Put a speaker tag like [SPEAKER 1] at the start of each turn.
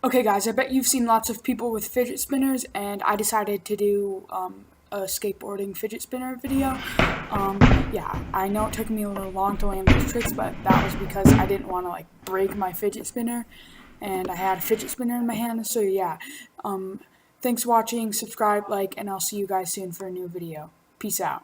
[SPEAKER 1] Okay guys, I bet you've seen lots of people with fidget spinners, and I decided to do a skateboarding fidget spinner video. Yeah, I know it took me a little long to land those tricks, but that was because I didn't want to like break my fidget spinner, and I had a fidget spinner in my hand, so yeah. Thanks for watching, subscribe, like, and I'll see you guys soon for a new video. Peace out.